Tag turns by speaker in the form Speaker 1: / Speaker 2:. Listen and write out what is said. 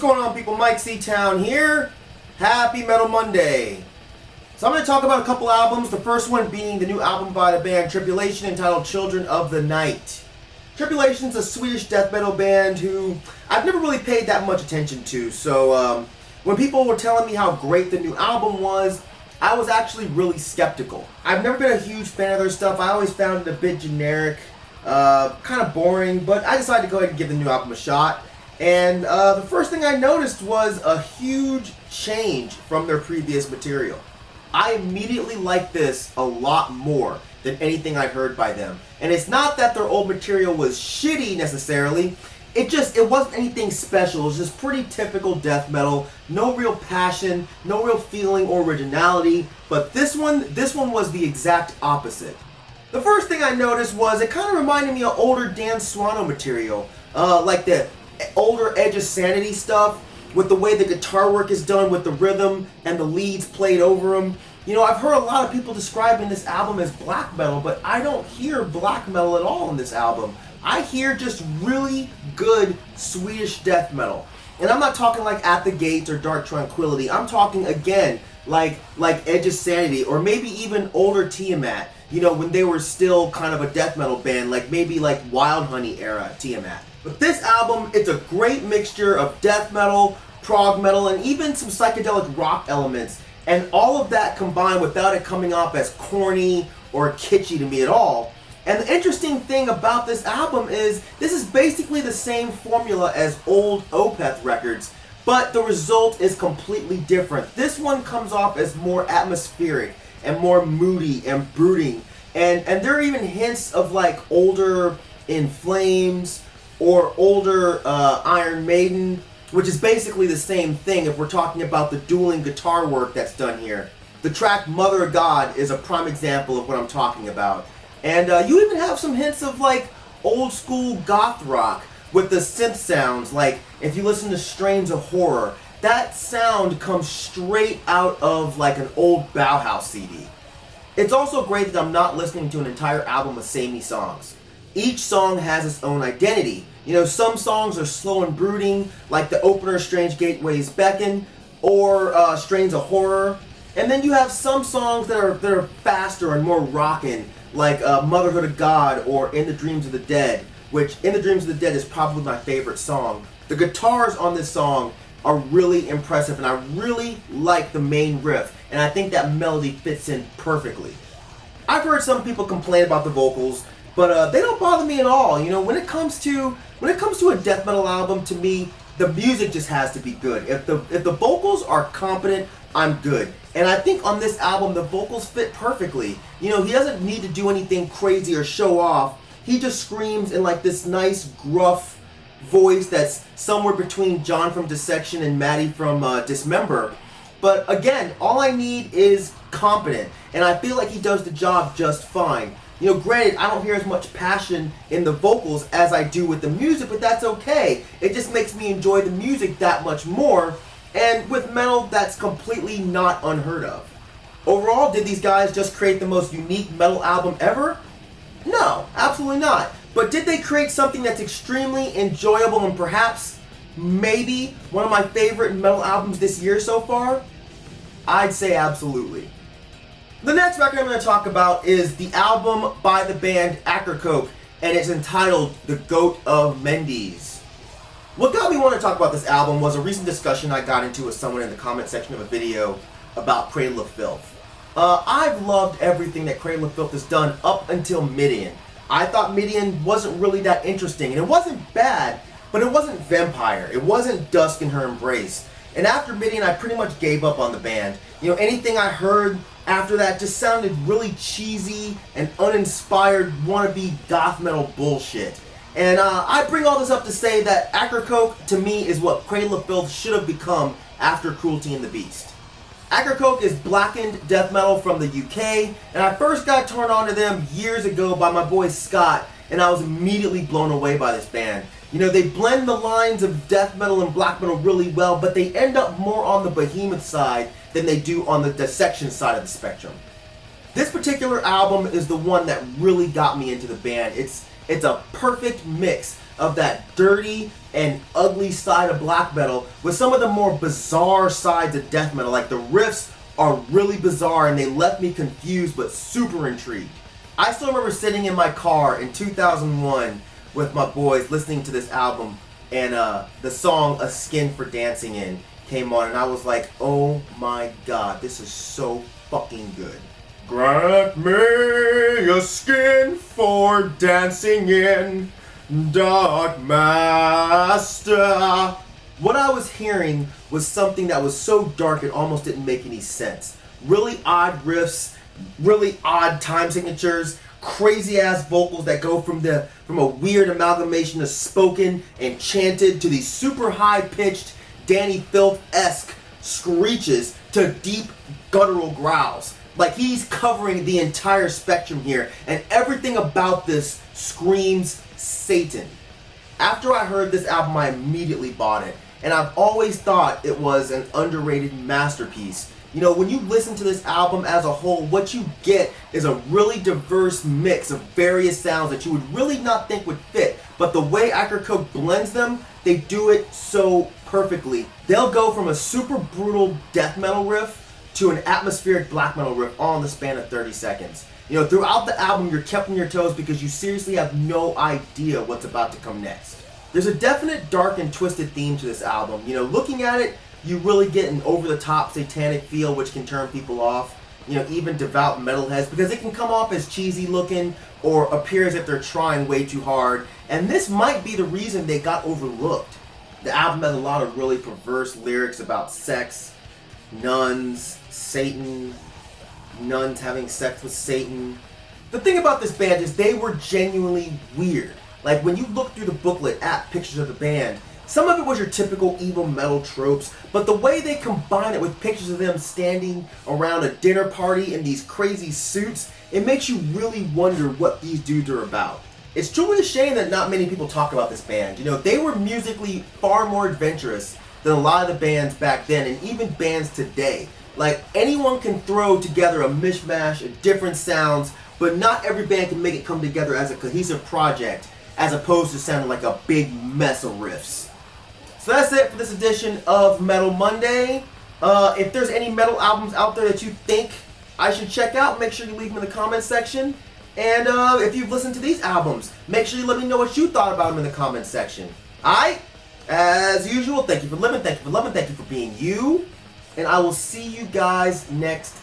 Speaker 1: What's going on, people? Myke C-Town here. Happy Metal Monday. So I'm going to talk about a couple albums, the first one being the new album by the band Tribulation entitled Children of the Night. Tribulation's a Swedish death metal band who I've never really paid that much attention to, so when people were telling me how great the new album was, I was actually really skeptical. I've never been a huge fan of their stuff. I always found it a bit generic, kind of boring, but I decided to go ahead and give the new album a shot. And the first thing I noticed was a huge change from their previous material. I immediately liked this a lot more than anything I heard by them. And it's not that their old material was shitty necessarily, it wasn't anything special. It was just pretty typical death metal, no real passion, no real feeling or originality, but this one was the exact opposite. The first thing I noticed was it kind of reminded me of older Dan Swano material, like the older Edge of Sanity stuff, with the way the guitar work is done with the rhythm and the leads played over them. You know, I've heard a lot of people describing this album as black metal, but I don't hear black metal at all in this album. I hear just really good Swedish death metal. And I'm not talking like At the Gates or Dark Tranquillity. I'm talking, again, like Edge of Sanity, or maybe even older Tiamat, you know, when they were still kind of a death metal band, like maybe like Wild Honey era Tiamat. But this album, it's a great mixture of death metal, prog metal, and even some psychedelic rock elements. And all of that combined without it coming off as corny or kitschy to me at all. And the interesting thing about this album is this is basically the same formula as old Opeth records, but the result is completely different. This one comes off as more atmospheric and more moody and brooding. And there are even hints of like older In Flames or older Iron Maiden, which is basically the same thing if we're talking about the dueling guitar work that's done here. The track Mother of God is a prime example of what I'm talking about. And you even have some hints of like old school goth rock with the synth sounds, like if you listen to Strains of Horror, that sound comes straight out of like an old Bauhaus CD. It's also great that I'm not listening to an entire album of samey songs. Each song has its own identity. You know, some songs are slow and brooding, like the opener Strange Gateways Beckon, or Strains of Horror. And then you have some songs that are faster and more rockin', like Motherhood of God or In the Dreams of the Dead, which In the Dreams of the Dead is probably my favorite song. The guitars on this song are really impressive, and I really like the main riff, and I think that melody fits in perfectly. I've heard some people complain about the vocals, but they don't bother me at all. You know, when it comes to a death metal album, to me, the music just has to be good. If the vocals are competent, I'm good. And I think on this album, the vocals fit perfectly. You know, he doesn't need to do anything crazy or show off. He just screams in like this nice, gruff voice that's somewhere between John from Dissection and Maddie from Dismember. But again, all I need is competent. And I feel like he does the job just fine. You know, granted, I don't hear as much passion in the vocals as I do with the music, but that's okay. It just makes me enjoy the music that much more. And with metal, that's completely not unheard of. Overall, did these guys just create the most unique metal album ever? No, absolutely not. But did they create something that's extremely enjoyable and perhaps, maybe, one of my favorite metal albums this year so far? I'd say absolutely. The next record I'm going to talk about is the album by the band Akercocke, and it's entitled The Goat of Mendes. What got me wanting to talk about this album was a recent discussion I got into with someone in the comment section of a video about Cradle of Filth. I've loved everything that Cradle of Filth has done up until Midian. I thought Midian wasn't really that interesting, and it wasn't bad, but it wasn't Vampire. It wasn't Dusk in Her Embrace. And after Midian, I pretty much gave up on the band. You know, anything I heard after that just sounded really cheesy and uninspired wannabe goth metal bullshit. And I bring all this up to say that Akercocke, to me, is what Cradle of Filth should have become after Cruelty and the Beast. Akercocke is blackened death metal from the UK, and I first got turned on to them years ago by my boy Scott, and I was immediately blown away by this band. You know, they blend the lines of death metal and black metal really well, but they end up more on the behemoth side than they do on the dissection side of the spectrum. This particular album is the one that really got me into the band. It's a perfect mix of that dirty and ugly side of black metal with some of the more bizarre sides of death metal. Like the riffs are really bizarre and they left me confused but super intrigued. I still remember sitting in my car in 2001 with my boys listening to this album, and the song A Skin for Dancing In came on, and I was like, oh my god, this is so fucking good. Grant me a skin for dancing in, Dark Master. What I was hearing was something that was so dark it almost didn't make any sense. Really odd riffs, really odd time signatures, crazy ass vocals that go from a weird amalgamation of spoken and chanted to these super high pitched Danny Filth-esque screeches to deep guttural growls. Like he's covering the entire spectrum here, and everything about this screams Satan. After I heard this album, I immediately bought it, and I've always thought it was an underrated masterpiece. You know, when you listen to this album as a whole, what you get is a really diverse mix of various sounds that you would really not think would fit. But the way Akercocke blends them, they do it so perfectly. They'll go from a super brutal death metal riff to an atmospheric black metal riff all in the span of 30 seconds. You know, throughout the album, you're kept on your toes because you seriously have no idea what's about to come next. There's a definite dark and twisted theme to this album. You know, looking at it, you really get an over-the-top satanic feel which can turn people off, you know, even devout metalheads, because it can come off as cheesy looking or appear as if they're trying way too hard, and this might be the reason they got overlooked. The album has a lot of really perverse lyrics about sex, nuns, Satan, nuns having sex with Satan. The thing about this band is they were genuinely weird. Like when you look through the booklet at pictures of the band, some of it was your typical evil metal tropes, but the way they combine it with pictures of them standing around a dinner party in these crazy suits, it makes you really wonder what these dudes are about. It's truly a shame that not many people talk about this band. You know, they were musically far more adventurous than a lot of the bands back then, and even bands today. Like, anyone can throw together a mishmash of different sounds, but not every band can make it come together as a cohesive project, as opposed to sounding like a big mess of riffs. So that's it for this edition of Metal Monday. If there's any metal albums out there that you think I should check out, make sure you leave them in the comments section. And if you've listened to these albums, make sure you let me know what you thought about them in the comments section. Alright? As usual, thank you for living, thank you for loving, thank you for being you. And I will see you guys next